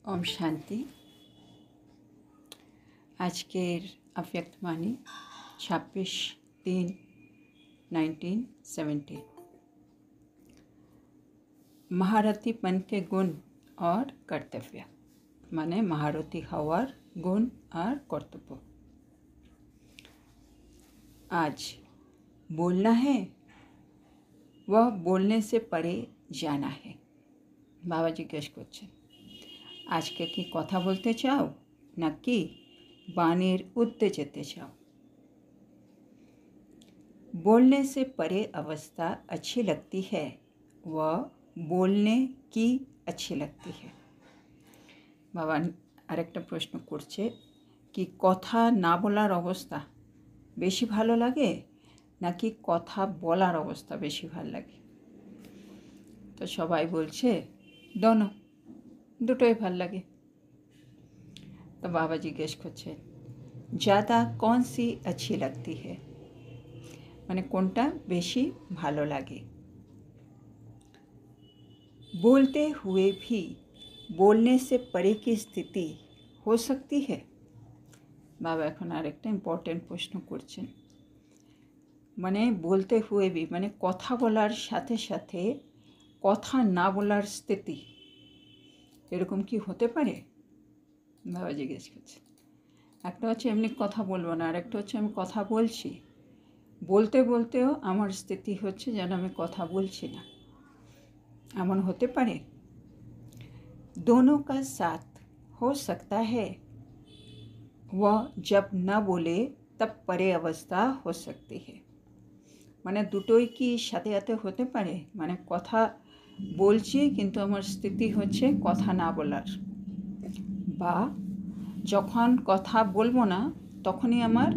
ओम शांति। আজকের अव्यक्तवाणी 26/3/1970। महारथीपन के गुण और कर्तव्य, माने महारथी हवार गुण और कर्तव्य। आज बोलना है, वह बोलने से परे जाना है। बाबा जिज्ञेस करছেন, আজকে কি কথা বলতে চাও নাকি বাণীর ঊর্ধ্বে যেতে চাও? बोलने से परे अवस्था अच्छी लगती है, वह बोलने की अच्छी लगती है। बाबा আরেকটা প্রশ্ন করছে কি কথা না বলার অবস্থা বেশি ভালো লাগে নাকি কথা বলার অবস্থা বেশি ভালো লাগে? তো সবাই বলছে दोनों, দুটোই ভালো লাগে। तो बाबा जिज्ञेस করছেন ज़्यादा कौन सी अच्छी लगती है, माने कोनटा बेशी भालो लागे? बोलते हुए भी बोलने से परे की स्थिति हो सकती है। बाबा এখন আরেকটা ইম্পর্টেন্ট প্রশ্ন করছেন, মানে বলতে হুয়ে भी মানে কথা বলার সাথে সাথে কথা না বলার স্থিতি এরকম কি হতে পারে? বাবা জিজ্ঞেস করছে। একটা হচ্ছে এমনি কথা বলবো না, আর একটা হচ্ছে আমি কথা বলছি, বলতে বলতেও আমার স্থিতি হচ্ছে যেন আমি কথা বলছি না, এমন হতে পারে? दोनों का साथ हो सकता है, वह जब न बोले तब परे अवस्था हो सकती है। মানে দুটোই কি সাথে সাথে হতে পারে? মানে কথা বলছি কিন্তু আমার স্থিতি হচ্ছে কথা না বলার, বা যখন কথা বলবো না তখনই আমার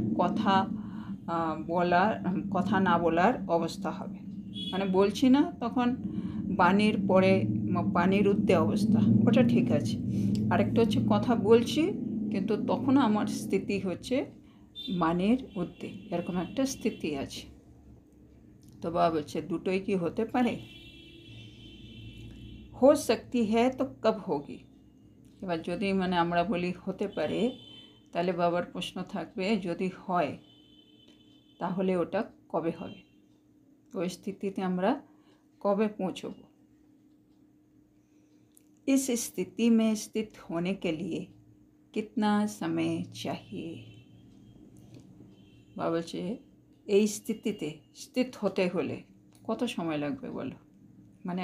কথা না বলার অবস্থা হবে। মানে বলছি না তখন বাণীর পরে বাণীর ঊর্ধ্বে অবস্থা, ওটা ঠিক আছে। আরেকটা হচ্ছে কথা বলছি কিন্তু তখনও আমার স্থিতি হচ্ছে বাণীর ঊর্ধ্বে, এরকম একটা স্থিতি আছে। তো বাবা বলছে দুটোই কি হতে পারে? हो सकती है तो कब होगी? এবার যদি মানে আমরা বলি হতে পারে, তাহলে বাবার প্রশ্ন থাকবে যদি হয় তাহলে ওটা কবে হবে, ওই স্থিতিতে আমরা কবে পৌঁছব? इस स्थिति में स्थित होने के लिए कितना समय चाहिए? বাবা বলছে এই স্থিতিতে স্থিত হতে হলে কত সময় লাগবে বলো? মানে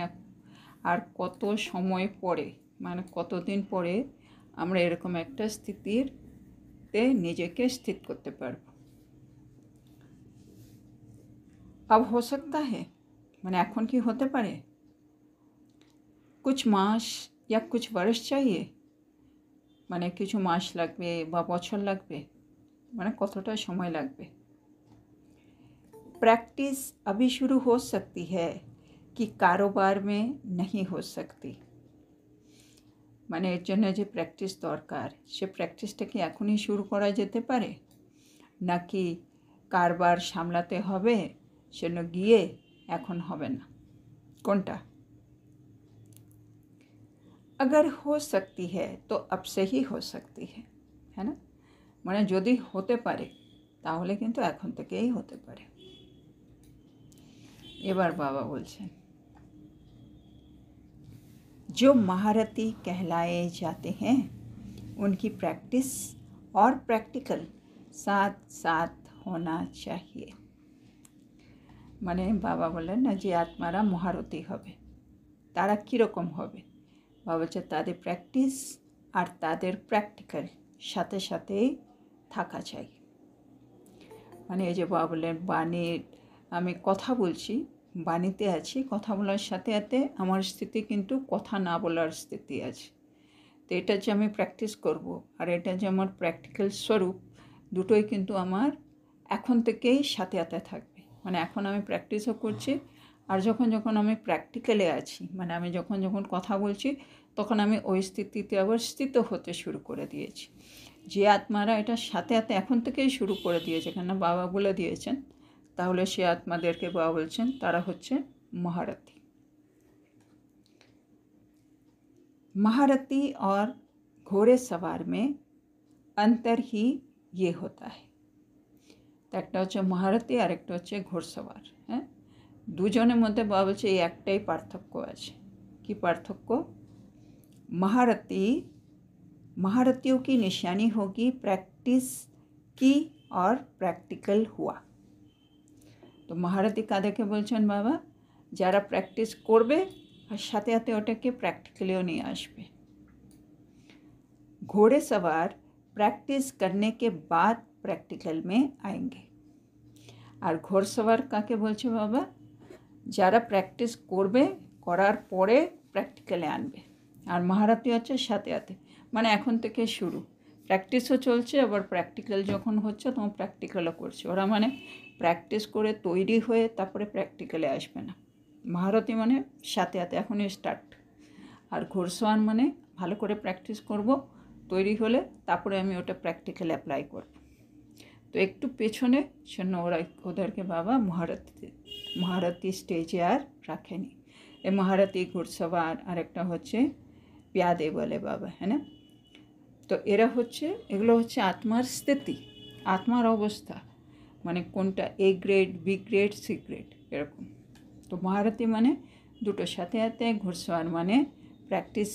আর কত সময় পরে, মানে কতদিন পরে আমরা এরকম একটা স্থিতিতে নিজেকে স্থিত করতে পারব? अब हो सकता है মানে এখন কি হতে পারে? कुछ मास या कुछ वर्ष चाहिए, মানে কিছু মাস লাগবে বা বছর লাগবে, মানে কতটা সময় লাগবে? प्रैक्टिस अभी शुरू हो सकती है कि कारोबार में नहीं हो सकती, মানে এর জন্য যে প্র্যাকটিস দরকার সে প্র্যাকটিসটা কি এখনই শুরু করা যেতে পারে নাকি কারবার সামলাতে হবে, সেজন্য গিয়ে এখন হবে না? কোনটা? अगर हो सकती है तो अब से ही हो सकती है ना? মানে যদি হতে পারে তাহলে কিন্তু এখন থেকেই হতে পারে। এবার বাবা বলছেন जो महारथी कहलाए जाते हैं उनकी प्रैक्टिस और प्रैक्टिकल साथ साथ होना चाहिए। মানে বাবা বলেন না যে আত্মারা মহারথী হবে, তারা কীরকম হবে? বাবা বলছে তাদের প্র্যাকটিস আর তাদের প্র্যাকটিক্যাল সাথে সাথেই থাকা চাই। মানে এই যে বাবা বললেন বাণীর, আমি কথা বলছি, বাণীতে আছি, কথা বলার সাথে সাথে আমার স্থিতি কিন্তু কথা না বলার স্থিতি আছে। তো এটা যে আমি প্র্যাকটিস করব আর এটা যে আমার প্র্যাকটিক্যাল স্বরূপ, দুটোই কিন্তু আমার এখন থেকেই সাথে সাথে থাকবে। মানে এখন আমি প্র্যাকটিসও করছি, আর যখন যখন আমি প্র্যাকটিক্যালে আছি, মানে আমি যখন যখন কথা বলছি তখন আমি ওই স্থিতিতে আবার স্থিত হতে শুরু করে দিয়েছি। যে আত্মারা এটা সাথে সাথে এখন থেকেই শুরু করে দিয়েছে, কেন বাবা বলে দিয়েছেন, তাহলে সে আত্মাদেরকে বাবা বলছেন তারা হচ্ছে महारथी। महारथी और ঘোড়ে সওয়ার में अंतर ही ये होता है। তো একটা হচ্ছে মহারথী আর একটা হচ্ছে ঘোড়সওয়ার। হ্যাঁ, দুজনের মধ্যে বাবা বলছে এই একটাই পার্থক্য আছে। কি পার্থক্য? महारथियों की निशानी होगी प्रैक्टिस की और प्रैक्टिकल हुआ। তো মহারথী কাদেরকে বলছেন বাবা? যারা প্র্যাকটিস করবে আর সাথে সাথে ওটাকে প্র্যাকটিক্যালিও নিয়ে আসবে। घोड़े सवार प्रैक्टिस करने के बाद प्रैक्टिकल में आएंगे। আর ঘোড়সওয়ার কাকে বলছে বাবা? যারা প্র্যাকটিস করবে, করার পরে প্র্যাকটিক্যালে আনবে। আর মহারথী হচ্ছে সাথে সাথে, মানে এখন থেকে শুরু, প্র্যাকটিসও চলছে, আবার প্র্যাকটিক্যাল যখন হচ্ছে তখন প্র্যাকটিক্যালও করছে। ওরা মানে প্র্যাকটিস করে তৈরি হয়ে তারপরে প্র্যাকটিক্যালে আসবে না। মহারথী মানে সাথে সাথে, এখনই স্টার্ট। আর ঘোড়সওয়ার মানে ভালো করে প্র্যাকটিস করব, তৈরি হলে তারপরে আমি ওটা প্র্যাকটিক্যালে অ্যাপ্লাই করব। তো একটু পেছনে জন্য ওরা ওদেরকে বাবা মহারথী স্টেজে আর রাখেনি। এই মহারথী, ঘোড়সওয়ার আর একটা হচ্ছে প্যাদে বলে বাবা, হ্যাঁ না? তো এরা হচ্ছে, এগুলো হচ্ছে আত্মার স্থিতি, আত্মার অবস্থা, মানে কোনটা A grade, B grade, C grade এরকম। তো মহারথী মানে দুটো সাথে সাথে, ঘোড়সওয়ার মানে প্র্যাকটিস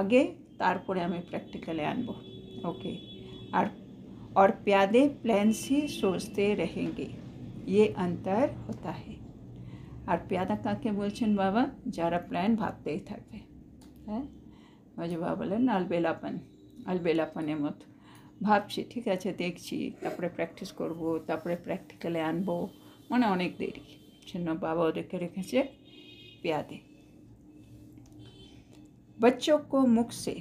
আগে তারপরে আমি প্র্যাকটিক্যালে আনবো। ওকে। और प्यादे प्लान से सोचते रहेंगे, ये अंतर होता है। আর প্যাদা কাকে বলছেন বাবা? যারা প্ল্যান ভাবতেই থাকবে। হ্যাঁ, ওই যে বাবা বলেন আলবেলাপনের মতো ভাবছি, ঠিক আছে দেখছি, তারপরে প্র্যাকটিস করব, তারপরে প্র্যাকটিক্যালে আনবো, মানে অনেক দেরি। জন্য বাবা ওদেরকে রেখেছে प्यादे। बच्चों को मुख से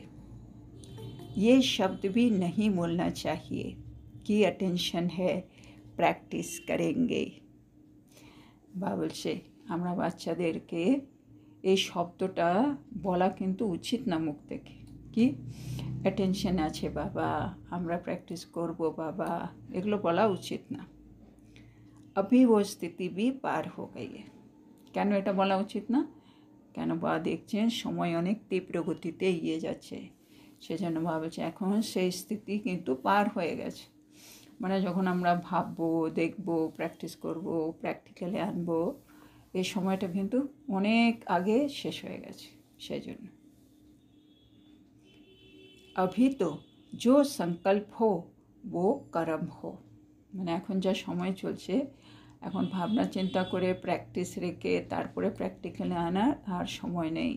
ये शब्द भी नहीं बोलना चाहिए कि अटेंशन है, प्रैक्टिस करेंगे। বা বলছে আমরা বাচ্চাদেরকে এই শব্দটা বলা কিন্তু উচিত না মুখ থেকে, কি অ্যাটেনশন আছে বাবা, আমরা প্র্যাকটিস করব বাবা, এগুলো বলা উচিত না। अभी वो स्थिति भी पार हो गई है। কেন এটা বলা উচিত না? কেন? বা দেখছেন সময় অনেক তীব্র গতিতে এগিয়ে যাচ্ছে, সেজন্য ভাবছে এখন সেই স্থিতি কিন্তু পার হয়ে গেছে। মানে যখন আমরা ভাববো, দেখবো, প্র্যাকটিস করব, প্র্যাকটিক্যালে আনবো, এই সময়টা কিন্তু অনেক আগে শেষ হয়ে গেছে। সেই জন্য अभी तो जो संकल्प हो वो कर्म हो, মানে এখন যা সময় চলছে, এখন ভাবনা চিন্তা করে প্র্যাকটিস রেখে তারপরে প্র্যাকটিক্যালে আনার আর সময় নেই।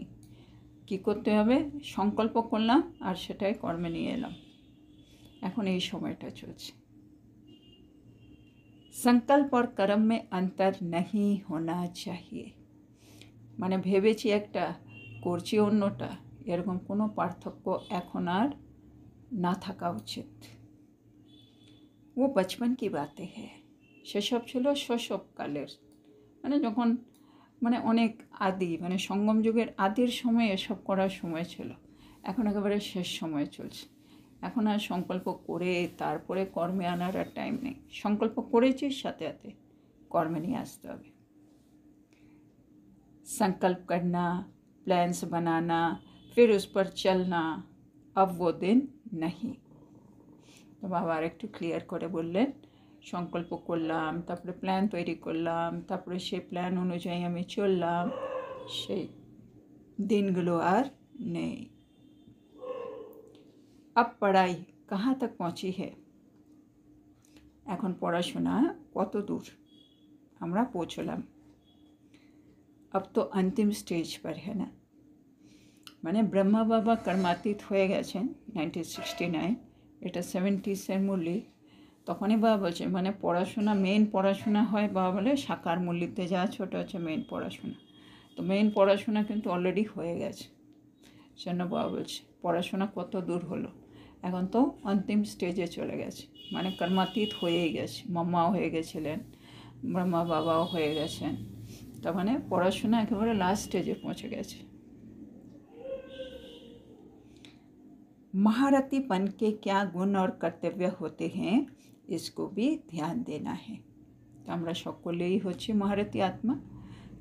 কি করতে হবে? সংকল্প করলাম আর সেটাই কর্মে নিয়ে এলাম, এখন এই সময়টা চলছে। संकल्प और कर्म में अंतर नहीं होना चाहिए, মানে ভেবেছি একটা, করছি অন্যটা, এরকম কোনো পার্থক্য এখন আর না থাকা উচিত। ও বচপন কি বাতে হ্যাঁ, সেসব ছিল শৈশবকালের, মানে যখন মানে অনেক আদি, মানে সঙ্গম যুগের আদির সময় এসব করার সময় ছিল, এখন একেবারে শেষ সময় চলছে। এখন আর সংকল্প করে তারপরে কর্মে আনার আর টাইম নেই। সংকল্প করেছি, সাথে সাথে কর্মে নিয়ে আসতে হবে। संकल्प करना, प्लान्स बनाना, फिर उस पर चलना, अब वो दिन नहीं। তো বাবা আর একটু ক্লিয়ার করে বললেন, সংকল্প করলাম, তারপরে প্ল্যান তৈরি করলাম, তারপরে সেই প্ল্যান অনুযায়ী আমি চললাম, সেই দিনগুলো আর নেই। अब पढ़ाई कहाँ तक पहुँची है, এখন পড়াশোনা কত দূর আমরা পৌঁছলাম। अब तो अंतिम स्टेज पर है ना, মানে ব্রহ্মা বাবা কর্মাতীত হয়ে গেছেন 1969, এটা 70s মুরলি। তখনই বাবা বলছে মানে পড়াশোনা, মেন পড়াশোনা হয় বাবা বলে সাকার মুরলিতে যা ছোট হচ্ছে মেন পড়াশোনা। তো মেন পড়াশোনা কিন্তু অলরেডি হয়ে গেছে, সেজন্য বাবা বলছে পড়াশোনা কত দূর হলো, এখন তো অন্তিম স্টেজে চলে গেছে, মানে কর্মাতীত হয়েই গেছে। মাম্মাও হয়ে গেছিলেন, ব্রহ্মা বাবাও হয়ে গেছেন, তার মানে পড়াশোনা একেবারে লাস্ট স্টেজে পৌঁছে গেছে। महारथीपन के क्या गुण और कर्तव्य होते हैं, इसको भी ध्यान देना है। তো আমরা সকলেই হচ্ছে মহারথী আত্মা।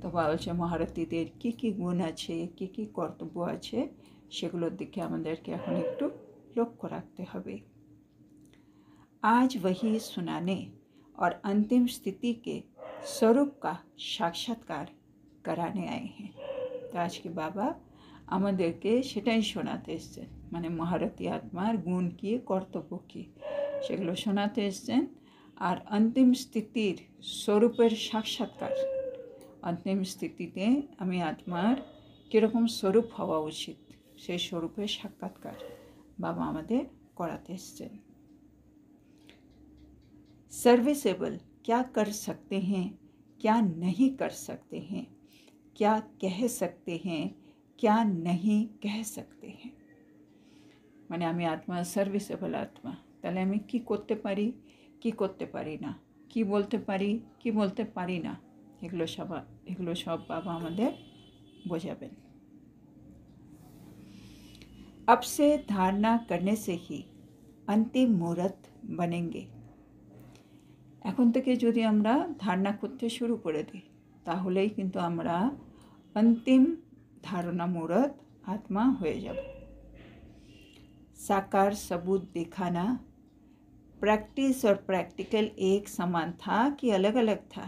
তো বলছে মহারথীদের কী কী গুণ আছে, কী কী কর্তব্য আছে, সেগুলোর দিকে আমাদেরকে এখন একটু লক্ষ্য রাখতে হবে। आज वही सुनाने और अंतिम स्थिति के स्वरूप का साक्षात्कार कराने आए हैं। तो आज के बाबा আমাদেরকে সেটাই শোনাতে এসছেন, মানে মহারথী আত্মার গুণ কী, কর্তব্য কী, সেগুলো শোনাতে এসছেন। আর অন্তিম স্থিতির স্বরূপের সাক্ষাৎকার, অন্তিম স্থিতিতে আমি আত্মার কীরকম স্বরূপ হওয়া উচিত সেই স্বরূপের সাক্ষাৎকার বাবা আমাদের করাতে এসছেন। सर्विसेबल क्या कर सकते हैं, क्या नहीं कर सकते हैं, क्या कह सकते हैं, क्या नहीं कह सकते हैं। মানে আমি আত্মা সার্ভিসেবল আত্মা, তাহলে আমি কি করতে পারি, কি করতে পারি না, কি বলতে পারি, কি বলতে পারি না, এগুলো সব বাবা আমাদের বোঝাবেন। अब से धारणा करने से ही अंतिम मुहूर्त बनेंगे। এখন থেকে যদি আমরা ধারণা করতে শুরু করে দিই তাহলেই কিন্তু আমরা অন্তিম ধারণা মুহূর্ত आत्मा হয়ে যাব। साकार सबूत दिखाना, प्रैक्टिस और प्रैक्टिकल एक समान था कि अलग अलग था।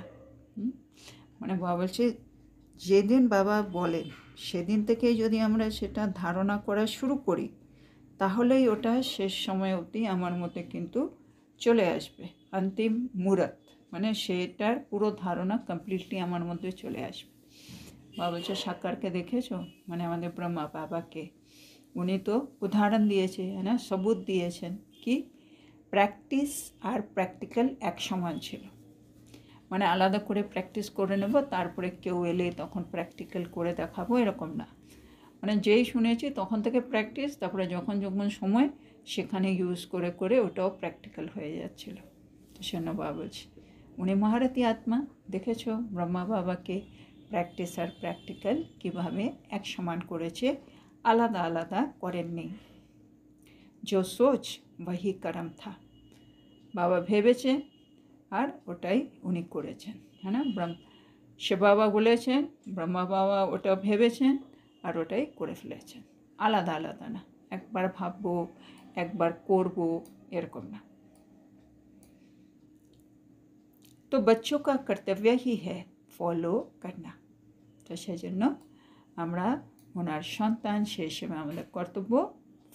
মানে বাবা বলছে যেদিন বাবা বলেন সেদিন থেকে যদি আমরা সেটা ধারণা করা শুরু করি তাহলেই ওটা শেষ সময় অবধি আমার মধ্যে কিন্তু চলে আসবে। অন্তিম মুহূর্ত মানে সেটার পুরো ধারণা কমপ্লিটলি আমার মধ্যে চলে আসবে। বাবা বলছে সাকারকে দেখেছো, মানে আমাদের ব্রহ্মা বাবাকে, উনি তো উদাহরণ দিয়েছে, হ্যাঁ না, সবুত দিয়েছেন কি প্র্যাকটিস আর প্র্যাকটিক্যাল এক সমান ছিল। মানে আলাদা করে প্র্যাকটিস করে নেব তারপরে কেউ এলে তখন প্র্যাকটিক্যাল করে দেখাবো, এরকম না। মানে যেই শুনেছি তখন থেকে প্র্যাকটিস, তারপরে যখন যখন সময় সেখানে ইউজ করে করে ওটাও প্র্যাকটিক্যাল হয়ে যাচ্ছিল। তো সেজন্য বাবা বলছে উনি মহারথী আত্মা, দেখেছো ব্রহ্মা বাবাকে প্র্যাকটিস আর প্র্যাকটিক্যাল কীভাবে এক সমান করেছে, আলাদা আলাদা করেননি। जो सोच वही कर्म था, বাবা ভেবেছেন আর ওটাই উনি করেছেন, হ্যাঁ না। সে বাবা বলেছেন, ব্রহ্মা বাবা ওটা ভেবেছেন আর ওটাই করে ফেলেছেন, আলাদা আলাদা না, একবার ভাববো একবার করব এরকম না। তো बच्चों का कर्तव्य ही है फॉलो करना। তো সেজন্য আমরা ওনার সন্তান, সেই হিসেবে আমাদের কর্তব্য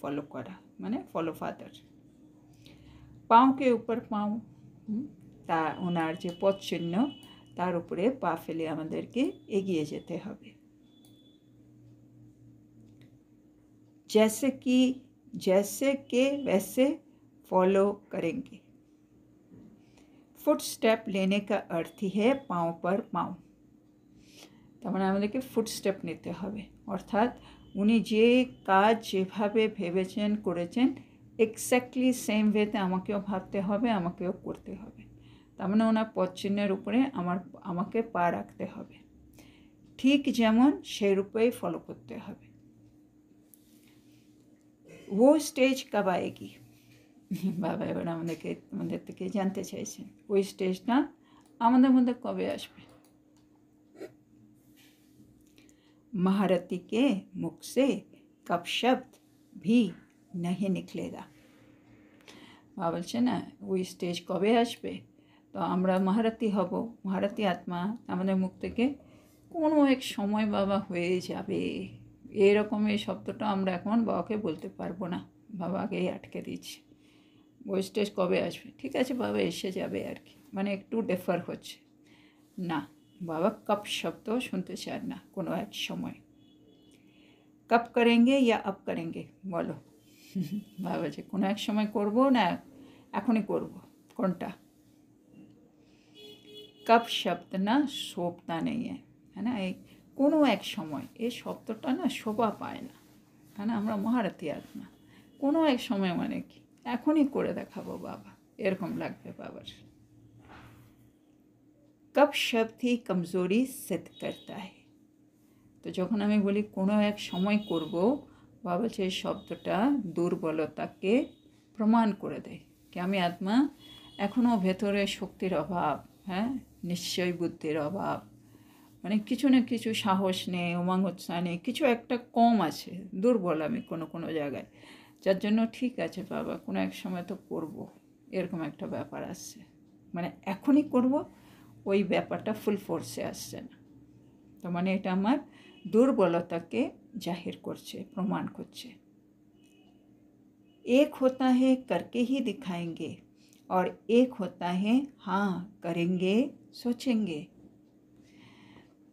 ফলো করা, মানে ফলো ফাদার। পাঁও কে উপর পাঁও, তা ওনার যে পথ চিহ্ন তার উপরে পা ফেলে আমাদেরকে এগিয়ে যেতে হবে। जैसे के वैसे फॉलो करेंगे। फुट स्टेप लेने का अर्थ ही है पाँव पर पाँव। তার মানে আমাদেরকে ফুট স্টেপ নিতে হবে, অর্থাৎ উনি যে কাজ যেভাবে ভেবেছেন করেছেন এক্স্যাক্টলি সেম ওয়েতে আমাকেও ভাবতে হবে, আমাকেও করতে হবে। তার মানে ওনার পথ চিহ্নের উপরে আমাকে পা রাখতে হবে, ঠিক যেমন সেই রূপেই ফলো করতে হবে। वो স্টেজ কব আয়েগি, বাবা এবার আমাদের থেকে জানতে চাইছেন ওই স্টেজটা আমাদের মধ্যে কবে আসবে। महारथी के मुख से कब शब्द भी नहीं निकलेगा। বাবা বলছে না ওই স্টেজ কবে আসবে, তো আমরা মহারথী হব, মহারথী আত্মা, আমাদের মুখ থেকে কোনো এক সময় বাবা হয়ে যাবে, এরকম এই শব্দটা আমরা এখন বাবাকে বলতে পারবো না, বাবা আগেই আটকে দিচ্ছে। ওই স্টেজ কবে আসবে, ঠিক আছে বাবা এসে যাবে আর কি, মানে একটু ডেফার হচ্ছে না। বাবা কব শব্দ শুনতে চান না, কোনো এক সময়। কব করেঙ্গে ইয়া আব করেঙ্গে বলো, বাবা যে কোনো এক সময় করব না এখনই করব, কোনটা। কব শব্দ না শোভতা নেই, হ্যাঁ না, এই কোনো এক সময় এই শব্দটা না শোভা পায় না, হ্যাঁ না। আমরা মহারথী আত্মা, কোনো এক সময় মানে কি এখনই করে দেখাবো বাবা, এরকম লাগবে বাবার। कब शब्द ही कमज़ोरी सिद्ध करता है। তো যখন আমি বলি কোনো এক সময় করব, বাবা সেই শব্দটা দুর্বলতাকে প্রমাণ করে দেয় কি আমি আত্মা এখনও ভেতরে শক্তির অভাব, হ্যাঁ নিশ্চয় বুদ্ধির অভাব, মানে কিছু না কিছু সাহস নেই, উমঙ্গ উৎসাহ নেই, কিছু একটা কম আছে, দুর্বল আমি কোনো কোনো জায়গায়। যার জন্য ঠিক আছে বাবা কোনো এক সময় তো করব, এরকম একটা ব্যাপার আসছে, মানে এখনই করব ওই ব্যাপারটা ফুল ফোর্সে আসছে না। তো মানে এটা আমার দুর্বলতাকে জাহির করছে, প্রমাণ করছে। एक होता है करके ही दिखाएंगे और एक होता है हाँ करेंगे सोचेंगे।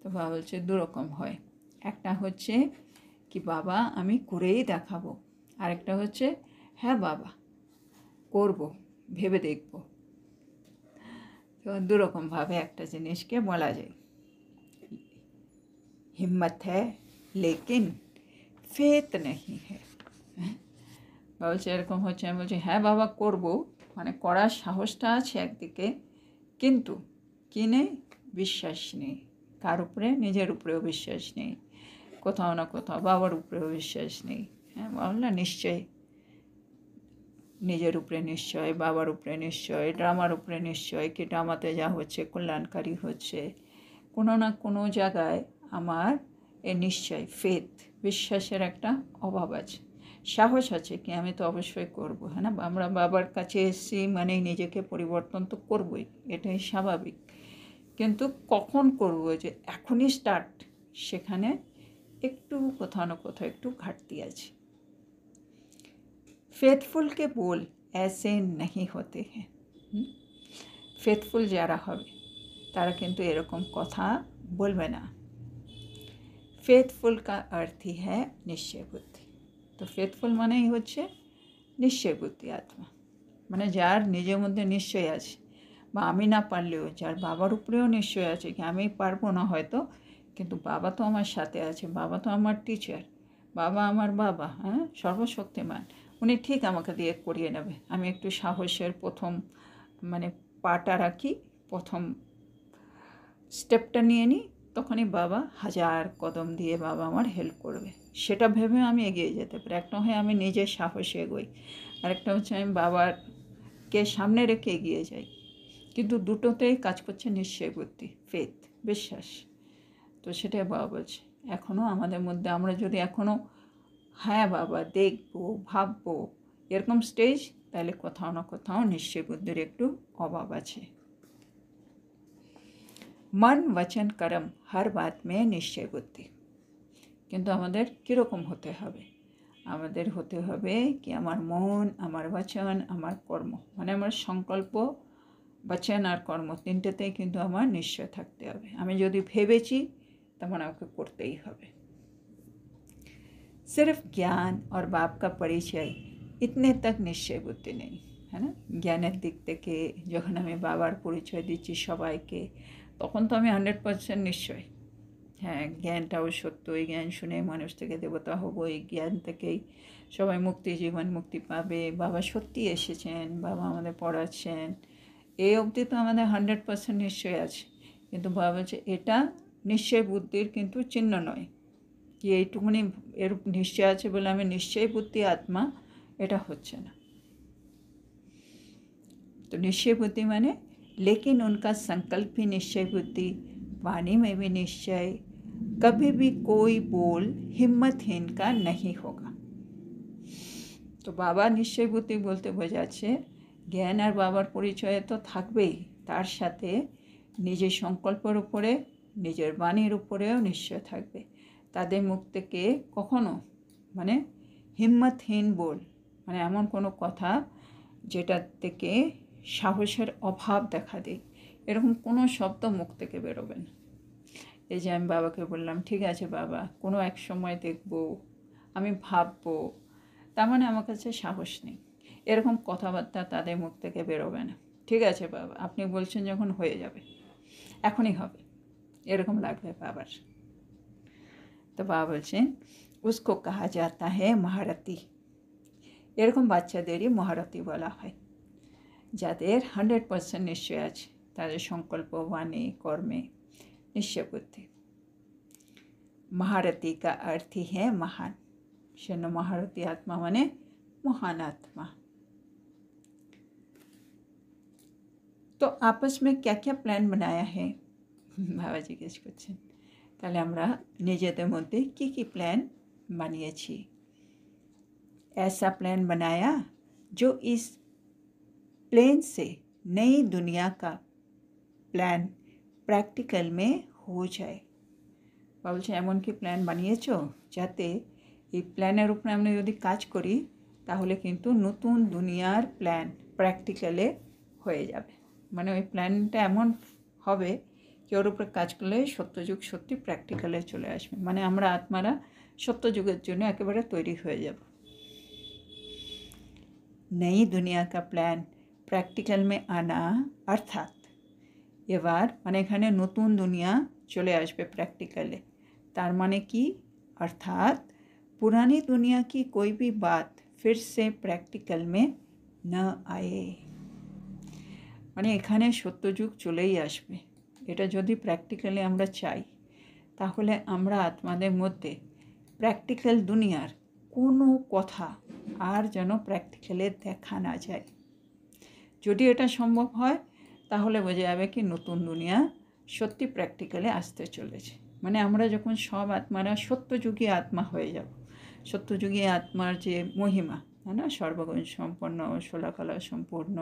তো বাবা বলছে দুরকম হয়, একটা হচ্ছে কি বাবা আমি করেই দেখাবো, আরেকটা হচ্ছে হ্যাঁ বাবা করব, ভেবে দেখব। তো দুরকমভাবে একটা জিনিসকে বলা যায়। हिम्मत है लेकिन फेत नहीं है। বলছে এরকম হচ্ছে, আমি বলছি হ্যাঁ বাবা করব, মানে করার সাহসটা আছে একদিকে, কিন্তু কি নেই, বিশ্বাস নেই। কার উপরে? নিজের উপরেও বিশ্বাস নেই, কোথাও না কোথাও বাবার উপরেও বিশ্বাস নেই। হ্যাঁ বললাম নিশ্চয়ই, নিজের উপরে নিশ্চয়, বাবার উপরে নিশ্চয়, ড্রামার উপরে নিশ্চয়, কি ড্রামাতে যা হচ্ছে কল্যাণকারী হচ্ছে, কোনো না কোনো জায়গায় আমার এ নিশ্চয় ফেথ, বিশ্বাসের একটা অভাব আছে। সাহস আছে কি আমি তো অবশ্যই করব, হ্যাঁ না, আমরা বাবার কাছে এসেছি মানে নিজেকে পরিবর্তন তো করবই, এটাই স্বাভাবিক। কিন্তু কখন করব, যে এখনই স্টার্ট, সেখানে একটু কোথাও না কোথাও একটু ঘাটতি আছে। फेथफुल के बोल ऐसे नहीं होते हैं। फेथफुल যারা হবে তারা কিন্তু এরকম কথা বলবে না। फेथफुल का अर्थ ही है निश्चय बुद्धि। তো फेथफुल মানেই হচ্ছে নিশ্চয় বুদ্ধি আত্মা, মানে যার নিজের মধ্যে নিশ্চয় আছে, বা আমি না পারলেও যার বাবার উপরেও নিশ্চয় আছে কি আমি পারবো না হয়তো, কিন্তু বাবা তো আমার সাথে আছে, বাবা তো আমার টিচার, বাবা আমার বাবা, হ্যাঁ সর্বশক্তিমান, উনি ঠিক আমাকে দিয়ে করিয়ে নেবে। আমি একটু সাহসের প্রথম মানে পাটা রাখি, প্রথম স্টেপটা নিয়ে নিই, তখনই বাবা হাজার কদম দিয়ে বাবা আমার হেল্প করবে, সেটা ভেবে আমি এগিয়ে যেতে পারি। একটা হয় আমি নিজের সাহসে এগোই, আরেকটা হচ্ছে আমি বাবারকে সামনে রেখে এগিয়ে যাই, কিন্তু দুটোতেই কাজ করছে নিশ্চয় বুদ্ধি, ফেথ, বিশ্বাস। তো সেটাই বাবা বলছে এখনও আমাদের মধ্যে, আমরা যদি এখনও হ্যাঁ বাবা দেখবো ভাববো এরকম স্টেজ, তাহলে কোথাও না কোথাও নিশ্চয় বুদ্ধির একটু অভাব আছে। मन वचन कर्म हर बात में निश्चय बुद्धि। কিন্তু আমাদের কীরকম হতে হবে? আমাদের হতে হবে কি আমার মন, আমার বচন, আমার কর্ম, মানে আমার সংকল্প, বচন আর কর্ম তিনটেতেই কিন্তু আমার নিশ্চয় থাকতে হবে। আমি যদি ভেবেছি তখন আমাকে করতেই হবে। सिर्फ ज्ञान और बाप का परिचय इतने तक निश्चय बुद्धि नहीं, है ना। জ্ঞানের দিক থেকে যখন আমি বাবার পরিচয় দিচ্ছি সবাইকে, তখন তো আমি 100% নিশ্চয়, হ্যাঁ জ্ঞানটাও সত্য, এই জ্ঞান শুনে মানুষ থেকে দেবতা হবো, এই জ্ঞান থেকেই সবাই মুক্তি, জীবন মুক্তি পাবে, বাবা সত্যি এসেছেন, বাবা আমাদের পড়াচ্ছেন, এই অবধি তো আমাদের 100% নিশ্চয় আছে। কিন্তু বাবা বলছে এটা নিশ্চয় বুদ্ধির কিন্তু চিহ্ন নয়, कि এইটুকুনি এর নিশ্চয় আছে বলে আমি নিশ্চয় বুদ্ধি आत्मा, এটা হচ্ছে না। तो निश्चय बुद्धि माने लेकिन उनका संकल्प भी निश्चय बुद्धि, वाणी में भी निश्चय, कभी भी कोई बोल हिम्मतहीन का नहीं होगा। तो बाबा निश्चय बुद्धि बोलते বোঝাচ্ছে জ্ঞান আর বাবার পরিচয় তো থাকবেই, তার সাথে নিজের সংকল্পের উপরে, নিজের বাণীর উপরেও নিশ্চয় থাকবে। তাদের মুখ থেকে কখনো মানে হিম্মতহীন বল, মানে এমন কোনো কথা যেটা থেকে সাহসের অভাব দেখা দেয়, এরকম কোনো শব্দ মুখ থেকে বেরোবে না। এই যে আমি বাবাকে বললাম ঠিক আছে বাবা কোনো এক সময় দেখব, আমি ভাববো, তার মানে আমার কাছে সাহস নেই, এরকম কথাবার্তা তাদের মুখ থেকে বেরোবে না। ঠিক আছে বাবা আপনি বলছেন যখন হয়ে যাবে, এখনই হবে, এরকম লাগবে বাবার। তো বাবা বলছেন उसको कहा जाता है महारथी। এরকম বাচ্চাদেরই মহারথী বলা হয়, যাদের 100% নিশ্চয় আছে, তাদের সংকল্প, বাণী, কর্মে নিশ্চয় বুদ্ধি। महारथी का अर्थ ही है महान। সেন মহারথী আত্মা মানে মহান আত্মা। तो आपस में क्या क्या प्लान बनाया है, বাবা জিজ্ঞেস করছেন, তাহলে আমরা নিজেদের মধ্যে কী কী প্ল্যান বানিয়েছি। ऐसा प्लान बनाया जो इस प्लेन से नई दुनिया का প্ল্যান প্র্যাকটিক্যাল মে হো যায়। বলছে এমন কি প্ল্যান বানিয়েছো যাতে এই প্ল্যানের উপরে আমরা যদি কাজ করি তাহলে কিন্তু নতুন দুনিয়ার প্ল্যান প্র্যাকটিক্যালে হয়ে যাবে। মানে ওই প্ল্যানটা এমন হবে যে ওর উপরে কাজ করলে সত্যযুগ সত্যি প্র্যাকটিক্যালে চলে আসবে। মানে আমরা আত্মারা সত্যযুগের জন্য একেবারে তৈরি হয়ে যাব। नई दुनिया का प्लान प्रैक्टिकल में आना अर्थात এবার মানে এখানে নতুন দুনিয়া চলে আসবে প্র্যাকটিক্যালে। তার মানে কি? अर्थात पुरानी दुनिया की कोई भी बात फिर से प्रैक्टिकल में न आए। মানে এখানে সত্যযুগ চলেই আসবে। এটা যদি প্র্যাকটিক্যালি আমরা চাই তাহলে আমরা আত্মাদের মধ্যে প্র্যাকটিক্যাল দুনিয়ার কোনো কথা আর যেন প্র্যাকটিক্যালে দেখা না যায়। যদি এটা সম্ভব হয় তাহলে বোঝা যাবে কি নতুন দুনিয়া সত্যি প্র্যাকটিক্যালে আসতে চলেছে। মানে আমরা যখন সব আত্মারা সত্যযুগী আত্মা হয়ে যাব, সত্যযুগী আত্মার যে মহিমা, है ना, সর্বগুণ সম্পন্ন, ষোলকলা সম্পূর্ণ,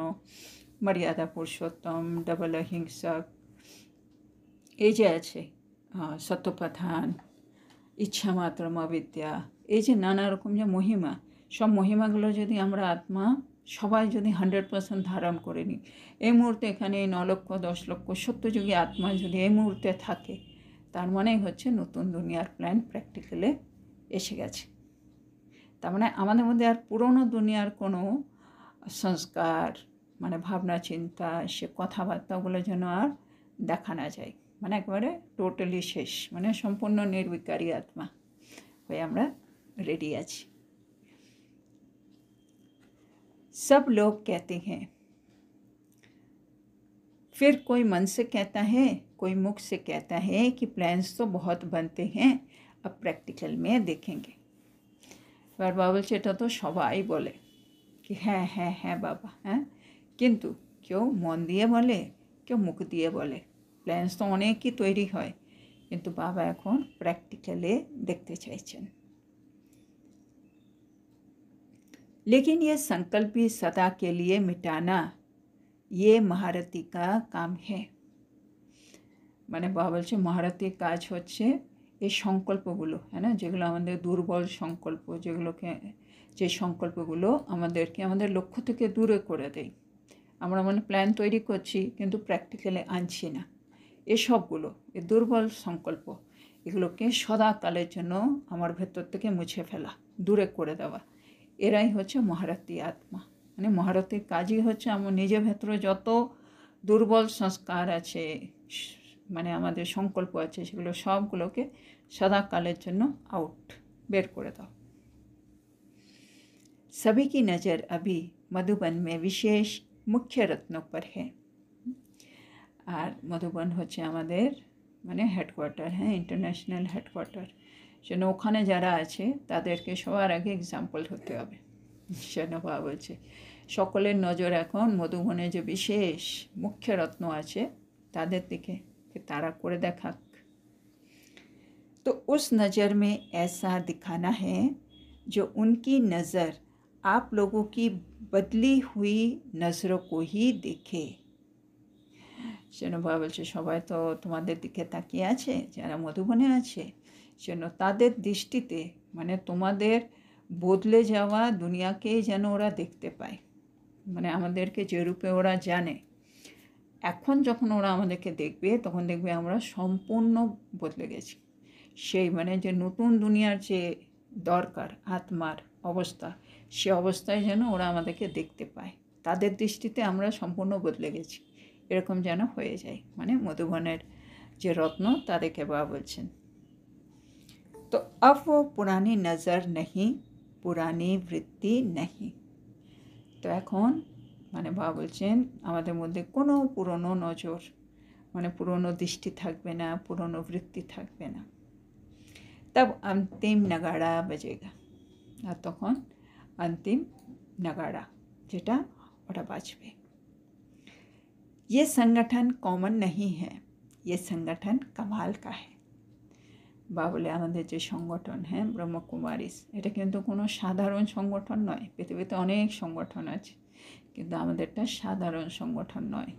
মর্যাদা পুরুষোত্তম, ডবল অহিংসক, এই যে আছে সত্যপ্রধান, ইচ্ছামাত্র অবিদ্যা, এই যে নানা রকম যে মহিমা, সব মহিমাগুলো যদি আমরা আত্মা সবাই যদি 100% ধারণ করে নিই, এই মুহূর্তে এখানে 9 লক্ষ 10 লক্ষ সত্যযুগী আত্মা যদি এই মুহূর্তে থাকে, তার মানেই হচ্ছে নতুন দুনিয়ার প্ল্যান প্র্যাকটিক্যালে এসে গেছে। তার মানে আমাদের মধ্যে আর পুরনো দুনিয়ার কোনো সংস্কার মানে ভাবনা চিন্তা সে কথাবার্তাগুলো যেন আর দেখা না যায়। মানে একেবারে টোটালি শেষ, মানে সম্পূর্ণ নির্বিকারী আত্মা হয়ে আমরা रेडी आछि। सब लोग कहते हैं, फिर कोई मन से कहता है, कोई मुख से कहता है कि प्लान्स तो बहुत बनते हैं, अब प्रैक्टिकल में देखेंगे। बार बाबा चेटा तो सबाई बोले कि हाँ हाँ हाँ बाबा, हाँ, किन्तु क्यों मन दिए बोले, क्यों मुख दिए बोले। प्लान्स तो अनेक ही तैरी है, किन्तु बाबा एखन प्रैक्टिकले देखते चाइछेन। लेकिन ये संकल्प भी सदा के लिए मिटाना ये महारथी का काम है। মানে বাবা বলছে মহারথীর কাজ হচ্ছে এই সংকল্পগুলো, হ্যাঁ না, যেগুলো আমাদের দুর্বল সংকল্প, যেগুলোকে যে সংকল্পগুলো আমাদেরকে আমাদের লক্ষ্য থেকে দূরে করে দেয়। আমরা মানে প্ল্যান তৈরি করছি কিন্তু প্র্যাকটিক্যালে আনছি না। এসবগুলো এই দুর্বল সংকল্প এগুলোকে সদাকালের জন্য আমার ভেতর থেকে মুছে ফেলা, দূরে করে দেওয়া, এরাই হচ্ছে মহারথী আত্মা। মানে মহারথীর কাজই হচ্ছে আমার নিজের ভেতরে যত দুর্বল সংস্কার আছে, মানে আমাদের সংকল্প আছে, সেগুলো সবগুলোকে সদাকালের জন্য আউট বের করে দাও। सभी की नज़र अभी मधुबन में विशेष मुख्य रत्नों पर है। আর মধুবন হচ্ছে আমাদের মানে হেডকোয়ার্টার, হ্যাঁ, ইন্টারন্যাশনাল হেডকোয়ার্টার। সেন ওখানে যারা আছে তাদেরকে সবার আগে এক্সাম্পল হতে হবে। সেন বাবা বলছে সকলের নজর এখন মধুবনে যে বিশেষ মুখ্য রত্ন আছে তাদের দিকে, তারা করে দেখাক। तो उस नज़र में ऐसा दिखाना है जो उनकी नज़र आप लोगों की बदली हुई नज़रों को ही देखे। সেন বাবা বলছে সবাই তো তোমাদের দিকে তাকিয়ে আছে, যারা মধুবনে আছে, যেন তাদের দৃষ্টিতে মানে তোমাদের বদলে যাওয়া দুনিয়াকেই যেন ওরা দেখতে পায়। মানে আমাদেরকে যে রূপে ওরা জানে, এখন যখন ওরা আমাদেরকে দেখবে তখন দেখবে আমরা সম্পূর্ণ বদলে গেছি। সেই মানে যে নতুন দুনিয়ার যে দরকার আত্মার অবস্থা, সে অবস্থায় যেন ওরা আমাদেরকে দেখতে পায়, তাদের দৃষ্টিতে আমরা সম্পূর্ণ বদলে গেছি, এরকম যেন হয়ে যায়। মানে মধুবনের যে রত্ন তাদেরকে বাবা বলছেন। তো अब वो पुरानी नज़र नहीं, पुरानी वृत्ति नहीं। তো এখন মানে বাবা বলছেন আমাদের মধ্যে কোনো পুরনো নজর মানে পুরনো দৃষ্টি থাকবে না, পুরনো বৃত্তি থাকবে না। तब अंतिम नगाड़ा बजेगा। আর তখন अंतिम नगाड़ा যেটা ওটা বাজবে। ये संगठन कॉमन नहीं है, ये संगठन कमाल का है। বা বলে আমাদের যে সংগঠন, হ্যাঁ, ব্রহ্মকুমারিস, এটা কিন্তু কোনো সাধারণ সংগঠন নয়। পৃথিবীতে অনেক সংগঠন আছে, কিন্তু আমাদেরটা সাধারণ সংগঠন নয়।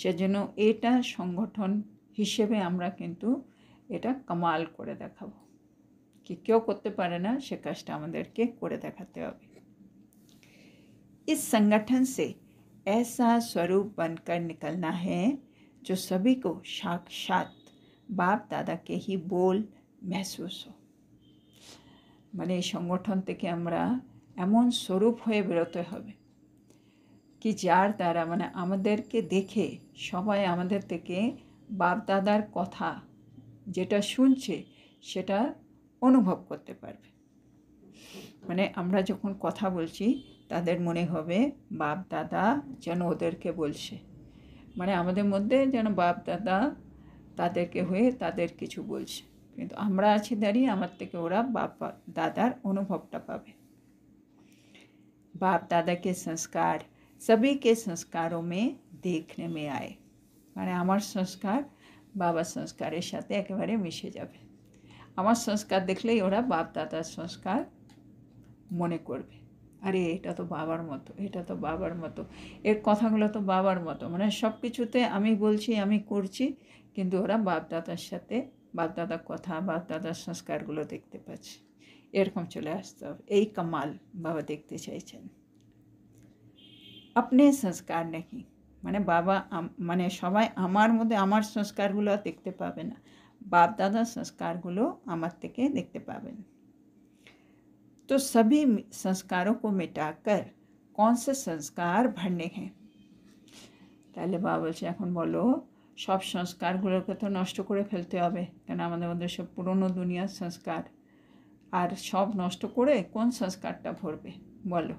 সেজন্য এটা সংগঠন হিসেবে আমরা কিন্তু এটা কামাল করে দেখাবো। कि क्यों करते पारे ना से कष्ट आमदेर के करे देखाते होबे। इस संगठन से ऐसा स्वरूप बनकर निकलना है जो सभी को साक्षात बाप दादा के ही बोल महसूस हो। माने संगठन থেকে আমরা এমন স্বরূপ হয়ে বেরোতে হবে কি যার দ্বারা মানে আমাদেরকে দেখে সবাই আমাদের থেকে বাপ দাদার কথা যেটা শুনছে সেটা অনুভব করতে পারবে। মানে আমরা যখন কথা বলছি তাদের মনে হবে বাপ দাদা যেন ওদেরকে বলছে, মানে আমাদের মধ্যে যেন বাপ দাদা তাদেরকে হয়ে তাদের কিছু বলছে, কিন্তু আমরা আছি দাঁড়িয়ে, আমার থেকে ওরা বাপ দাদার অনুভবটা পাবে। बाप दादा के संस्कार सभी के संस्कारों में देखने में आए, মানে আমার সংস্কার বাবার সংস্কারের সাথে একেবারে মিশে যাবে। আমার সংস্কার দেখলেই ওরা বাপ দাদার সংস্কার মনে করবে, আরে এটা তো বাবার মতো, এটা তো বাবার মতো, এর কথাগুলো তো বাবার মতো, মানে সব কিছুতে আমি বলছি আমি করছি, কিন্তু ওরা বাপ দাদার সাথে বাপ দাদার কথা বাপ দাদার সংস্কারগুলো দেখতে পাচ্ছে। এরকম চলে আসতে হবে। এই কামাল বাবা দেখতে চাইছেন। अपने संस्कार नहीं, মানে বাবা মানে সবাই আমার মধ্যে আমার সংস্কারগুলো দেখতে পাবে না, बाप दादा संस्कारগুলো আমার থেকে দেখতে পাবেন। तो सभी संस्कारों को मिटाकर कौन से संस्कार भरने हैं। তাহলে বাবা বলছে এখন বলো সব সংস্কারগুলোকে তো নষ্ট করে ফেলতে হবে, কেন আমাদের মধ্যে সব পুরনো দুনিয়ার সংস্কার, আর সব নষ্ট করে কোন সংস্কারটা ভরবে বলো।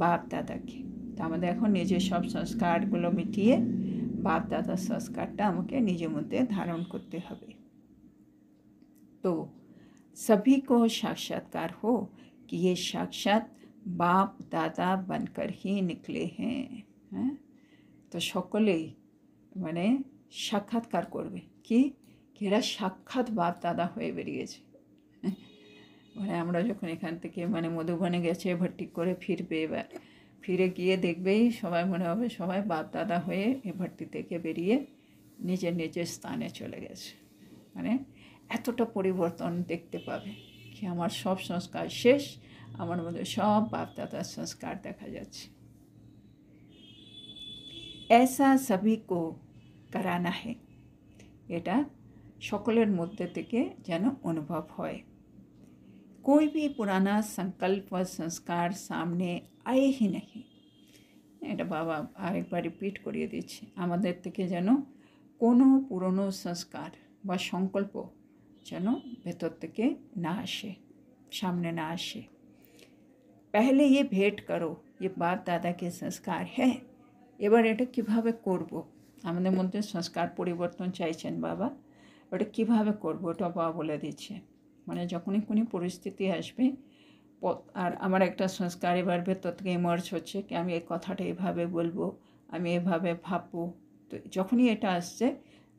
বাপ দাদাকে, তো আমাদের এখন নিজের সব সংস্কারগুলো মিটিয়ে बाप दादा संस्कारটা আমাকে নিজের মধ্যে ধারণ করতে হবে। तो सभी को साक्षात्कार हो कि ये साक्षात बाप दादा बनकर ही निकले हैं। হ্যাঁ, তো সকলেই মানে সাক্ষাৎকার করবে কি এরা সাক্ষাৎ বাপ দাদা হয়ে বেরিয়েছে। মানে আমরা যখন এখান থেকে মানে মধুবনে গেছে ভর্তি করে ফিরবে, এবার ফিরে গিয়ে দেখবেই সবাই মনে হবে সবাই বাপ দাদা হয়ে এ ভর্তি থেকে বেরিয়ে নিজের নিজের স্থানে চলে গেছে। মানে এতটা পরিবর্তন দেখতে পাবে कि আমার সব সংস্কার শেষ, আমার মধ্যে সব বাপ দাদার সংস্কার দেখা যাচ্ছে। ऐसा सभी को कराना है, এটা সকলের মধ্যে থেকে যেন অনুভব হয়। कोई भी पुराना संकल्प व संस्कार सामने आए ही नहीं, এটা বাবা আরেকবার রিপিট করিয়ে দিচ্ছি, আমাদের থেকে যেন কোনো পুরনো সংস্কার বা সংকল্প যেন ভেতর থেকে না আসে, সামনে না আসে। पहले ये भेंट करो ये बाप दादा के संस्कार है। এবার এটা কিভাবে করব, আমাদের মধ্যে সংস্কার পরিবর্তন চাইছেন বাবা, ওটা কিভাবে করব ওটা বাবা বলে দিচ্ছে। মানে যখনই কোনো পরিস্থিতি আসবে আর আমার একটা সংস্কার এবার ভেতর থেকে ইমার্জ হচ্ছে কি আমি এই কথাটা এভাবে বলবো, আমি এভাবে ভাববো, তো যখনই এটা আসছে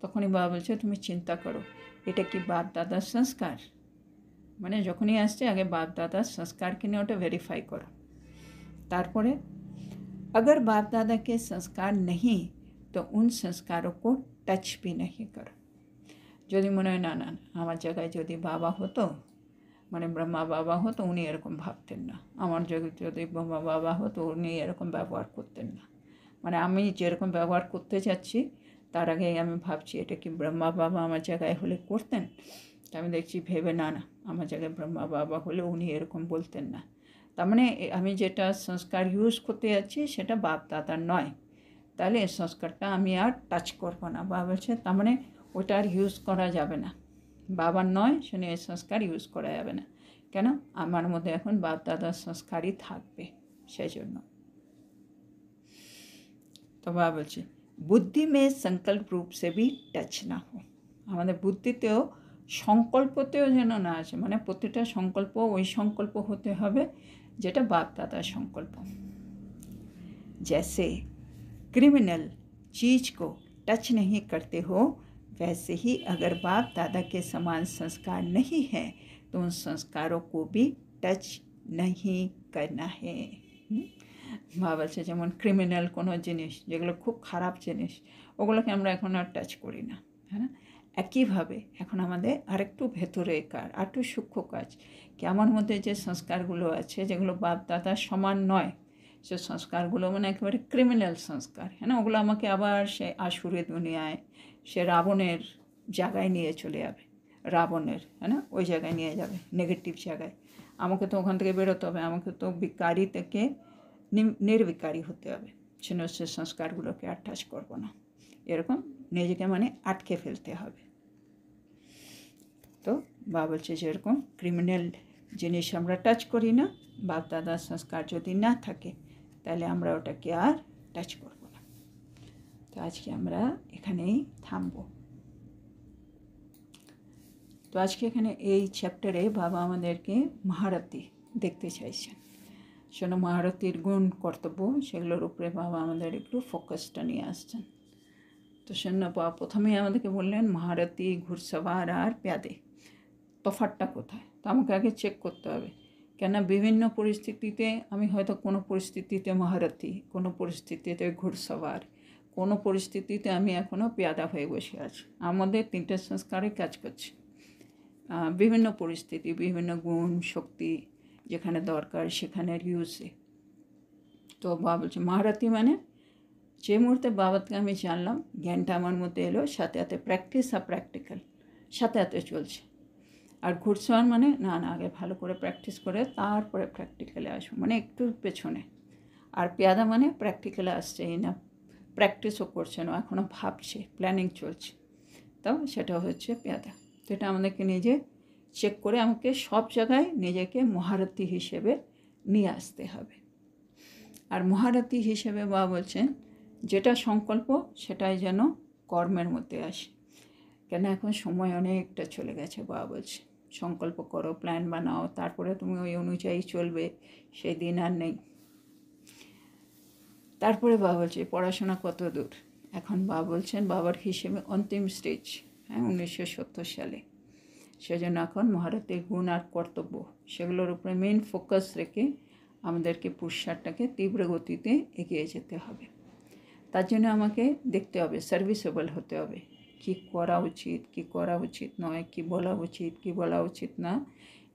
তখনই বাবা বলছে তুমি চিন্তা করো এটা কি বাপ দাদার সংস্কার। মানে যখনই আসছে আগে বাপ দাদার সংস্কারকে নিয়ে ওটা ভেরিফাই করো। তারপরে अगर बाप दादा के संस्कार नहीं तो उन संस्कारों को टच भी नहीं करो। যদি মনে হয় না না আমার জায়গায় যদি বাবা হতো, মানে ব্রহ্মা বাবা হতো উনি এরকম ভাবতেন না, আমার যদি ব্রহ্মা বাবা হতো উনি এরকম ব্যবহার করতেন না, মানে আমি যেরকম ব্যবহার করতে যাচ্ছি তার আগে আমি ভাবছি এটা কি ব্রহ্মা বাবা আমার জায়গায় হলে করতেন, তা আমি দেখছি ভেবে না না আমার জায়গায় ব্রহ্মা বাবা হলে উনি এরকম বলতেন না, তার মানে আমি যেটা সংস্কার ইউজ করতে যাচ্ছি সেটা বাপ দাদার নয়, তাহলে এই সংস্কারটা আমি আর টাচ করবো না। বাবা বলছে তার মানে ওটা আর ইউজ করা যাবে না, বাবার নয় শুনে এই সংস্কার ইউজ করা যাবে না, কেন আমার মধ্যে এখন বাপ দাদার সংস্কারই থাকবে, সেই জন্য। তো বাবা বলছে বুদ্ধি মে সংকল্প রূপ সে ভি টাচ না হো, আমাদের বুদ্ধিতেও সংকল্পতেও যেন না আসে, মানে প্রতিটা সংকল্প ওই সংকল্প হতে হবে যেটা বাপ দাদার সংকল্প। जैसे क्रिमिनल चीज़ को टच नहीं करते हो वैसे ही अगर बाप दादा के समान संस्कार नहीं है तो उन संस्कारों को भी टच नहीं करना है। মা বলছে যেমন ক্রিমিনাল কোনো জিনিস, যেগুলো খুব খারাপ জিনিস, ওগুলোকে আমরা এখন আর টাচ করি না, হ্যাঁ। একইভাবে এখন আমাদের আরেকটু ভেতরে আরেকটু সূক্ষ্ম কাজ কি আমার মধ্যে যে সংস্কারগুলো আছে যেগুলো বাপ দাদার সমান নয়, সে সংস্কারগুলো মানে একেবারে ক্রিমিনাল সংস্কার, হ্যাঁ না, ওগুলো আমাকে আবার সে আসুরে দুনিয়ায় সে রাবণের জায়গায় নিয়ে চলে যাবে, রাবণের, হ্যাঁ না, ওই জায়গায় নিয়ে যাবে, নেগেটিভ জায়গায়। আমাকে তো ওখান থেকে বেরোতে হবে, আমাকে তো বিকারি থেকে নির্বিকারী হতে হবে, সেজন্য সে সংস্কারগুলোকে আর টাচ করবো না, এরকম নিজেকে মানে আটকে ফেলতে হবে। তো বাবা বলছে যেরকম ক্রিমিনাল জিনিস আমরা টাচ করি না, বাপ দাদার সংস্কার যদি না থাকে তাহলে আমরা ওটাকে আর টাচ করব না। তো আজকে আমরা এখানেই থামবো। তো আজকে এখানে এই চ্যাপ্টারে বাবা আমাদেরকে মহারথী দেখতে চাইছেন, শোনো মহারথীর গুণ কর্তব্য সেগুলোর উপরে বাবা আমাদের একটু ফোকাসটা নিয়ে আসছেন। তো শোনো বাবা প্রথমেই আমাদেরকে বললেন মহারথী, ঘুড়সওয়ার আর প্যাদে তফাৎটা কোথায়। তো আমাকে আগে চেক করতে হবে, কেন বিভিন্ন পরিস্থিতিতে আমি হয়তো কোনো পরিস্থিতিতে মহারথী, কোনো পরিস্থিতিতে ঘুড়সওয়ার, কোনো পরিস্থিতিতে আমি এখনও পেয়াদা হয়ে বসে আছি। আমাদের তিনটে সংস্কারে কাজ করছে, বিভিন্ন পরিস্থিতি, বিভিন্ন গুণ শক্তি যেখানে দরকার সেখানের ইউজে। তো বাবা বলছে মহারথী মানে যে মুহূর্তে বাবাকে আমি জানলাম, জ্ঞানটা আমার মধ্যে এলো, সাথে সাথে প্র্যাকটিস আর প্র্যাকটিক্যাল সাথে সাথে চলছে। আর ঘুড়সওয়ার মানে না আগে ভালো করে প্র্যাকটিস করে তারপরে প্র্যাকটিক্যালে আসবো, মানে একটু পেছনে। আর পেয়াদা মানে প্র্যাকটিক্যালে আসছেই না, প্র্যাকটিসও করছে না, এখনও ভাবছে, প্ল্যানিং চলছে, তাও সেটা হচ্ছে পেয়াদা। তো এটা আমাদেরকে নিজে চেক করে আমাকে সব জায়গায় নিজেকে মহারথী হিসেবে নিয়ে আসতে হবে। আর মহারথী হিসেবে বাবা বলছেন যেটা সংকল্প সেটাই যেন কর্মের মধ্যে আসে, কেন এখন সময় অনেকটা চলে গেছে। বাবা বলছে সংকল্প করো, প্ল্যান বানাও, তারপরে তুমি ওই অনুযায়ী চলবে, সেই দিন আর নেই। তারপরে বাবা বলছে পড়াশোনা কত দূর। এখন বাবা বলছেন বাবার হিসেবে অন্তিম স্টেজ, হ্যাঁ, 1970 সালে। সেজন্য এখন মহারথীর গুণ আর কর্তব্য সেগুলোর উপরে মেন ফোকাস রেখে আমাদেরকে পুরুষারটাকে তীব্র গতিতে এগিয়ে যেতে হবে। তার জন্য আমাকে দেখতে হবে, সার্ভিসেবল হতে হবে, কি করা উচিত, কি করা উচিত নয়, কি বলা উচিত, কি বলা উচিত না,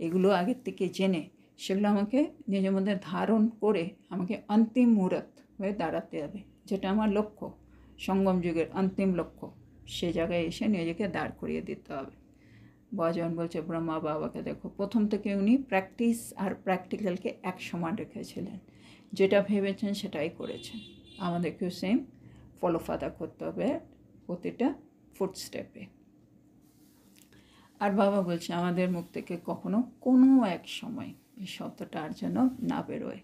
এগুলো আগের থেকে জেনে সেগুলো আমাকে নিজের মধ্যে ধারণ করে আমাকে অন্তিম মুহূর্ত হয়ে দাঁড়াতে হবে, যেটা আমার লক্ষ্য, সঙ্গম যুগের অন্তিম লক্ষ্য, সে জায়গায় এসে নিজেকে দাঁড় করিয়ে দিতে হবে। বাজন বলছে ব্রহ্মা বাবাকে দেখো, প্রথম থেকে উনি প্র্যাকটিস আর প্র্যাকটিক্যালকে এক সমান রেখেছিলেন, যেটা ভেবেছেন সেটাই করেছেন। আমাদেরকেও সেম ফলো ফাদা করতে হবে প্রতিটা ফুটস্টেপে। আর বাবা বলছে আমাদের মুখ থেকে কখনো কোনো এক সময় এই শব্দটা আর যেন না বেরোয়,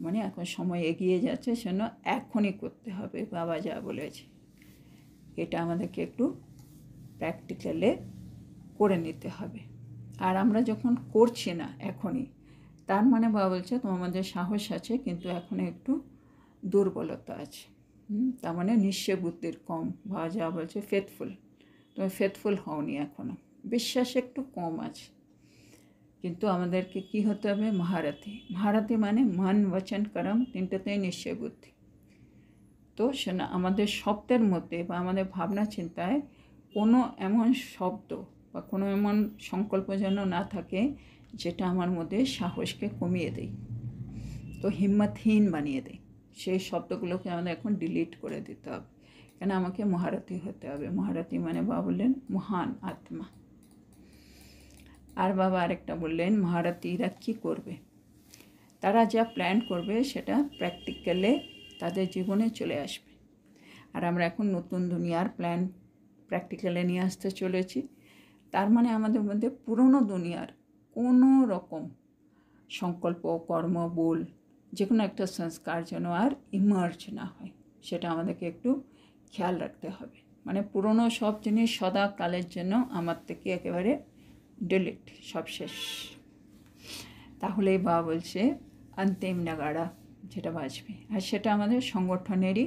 মানে এখন সময় এগিয়ে যাচ্ছে সেজন্য এখনই করতে হবে, বাবা যা বলেছে এটা আমাদেরকে একটু প্র্যাকটিক্যালে করে নিতে হবে। আর আমরা যখন করছি না এখনই, তার মানে বাবা বলছে তোমার মধ্যে সাহস আছে কিন্তু এখন একটু দুর্বলতা আছে, তার মানে নিশ্চয় বুদ্ধির কম। বাবা যা বলছে ফেথফুল, তুমি ফেথফুল হওনি এখনও, বিশ্বাস একটু কম আছে। কিন্তু আমাদেরকে কি হতে হবে মহারথী। মহারথী মানে মন বচন কর্ম তিনটাতেই নিশ্চয় বুদ্ধি। তো সেটা আমাদের শব্দের মধ্যে বা আমাদের ভাবনা চিন্তায় কোনো এমন শব্দ বা কোনো এমন সংকল্প যেন না থাকে যেটা আমার মধ্যে সাহসকে কমিয়ে দেয়, তো হিম্মতহীন বানিয়ে দেয়। সেই শব্দগুলোকে আমাদের এখন ডিলিট করে দিতে হবে, কেন আমাকে মহারথী হতে হবে। মহারথী মানে বাবা বললেন মহান আত্মা। আর বাবা আরেকটা বললেন মহারথীরা কী করবে, তারা যা প্ল্যান করবে সেটা প্র্যাকটিক্যালে তাদের জীবনে চলে আসবে। আর আমরা এখন নতুন দুনিয়ার প্ল্যান প্র্যাকটিক্যালে নিয়ে আসতে চলেছি। তার মানে আমাদের মধ্যে পুরনো দুনিয়ার কোনো রকম সংকল্প, কর্ম, বল, যে কোনো একটা সংস্কার যেন আর ইমার্জ না হয়, সেটা আমাদেরকে একটু খেয়াল রাখতে হবে। মানে পুরনো সব জিনিস সদা কালের জন্য আমার থেকে একেবারে ডিলিট, সব শেষ। তাহলেই বাবা বলছে অন্তিম নাগাড়া যেটা বাজবে, আর সেটা আমাদের সংগঠনেরই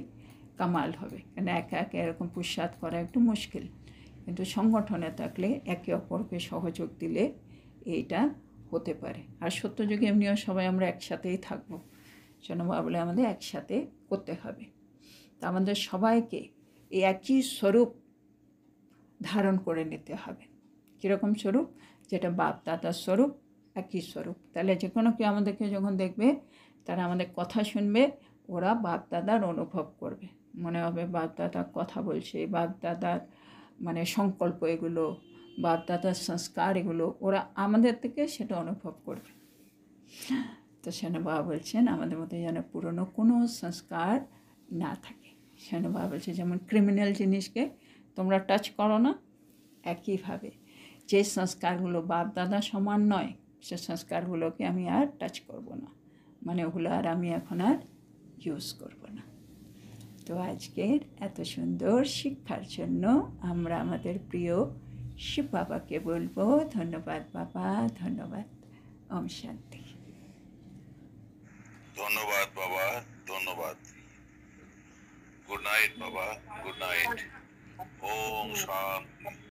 কামাল হবে, কেন একা একা এরকম পুরুষার্থ করা একটু মুশকিল। কিন্তু সংগঠনে থাকলে একে অপরকে সহযোগ দিলে এইটা হতে পারে। আর সত্যযুগে এমনিও সবাই আমরা একসাথেই থাকবো, জন্য বলে আমাদের একসাথে করতে হবে। তা আমাদের সবাইকে এই একই স্বরূপ ধারণ করে নিতে হবে। কীরকম স্বরূপ? যেটা বাপ দাদার স্বরূপ, একই স্বরূপ। তাহলে যে কোনো কেউ আমাদেরকে যখন দেখবে, তারা আমাদের কথা শুনবে, ওরা বাপ দাদার অনুভব করবে, মনে হবে বাপ দাদার কথা বলছে, বাপ দাদার মানে সংকল্প এগুলো, বাপ দাদার সংস্কার এগুলো, ওরা আমাদের থেকে সেটা অনুভব করবে। তো সেন বাবা বলছেন আমাদের মধ্যে যেন পুরনো কোনো সংস্কার না থাকে। সেন বাবা বলছে যেমন ক্রিমিনাল জিনিসকে তোমরা টাচ করো না, একইভাবে যে সংস্কারগুলো বাপ দাদা সমান নয়, সে সংস্কারগুলোকে আমি আর টাচ করব না, মানে ওগুলো আর আমি এখন আর ইউজ করব না। তো আজকের এত সুন্দর শিক্ষার জন্য আমরা আমাদের প্রিয় শিব বাবাকে বলবো ধন্যবাদ বাবা, ধন্যবাদ। ওম শান্তি। ধন্যবাদ বাবা, ধন্যবাদ। গুড নাইট বাবা, গুড নাইট। ওম শান্তি।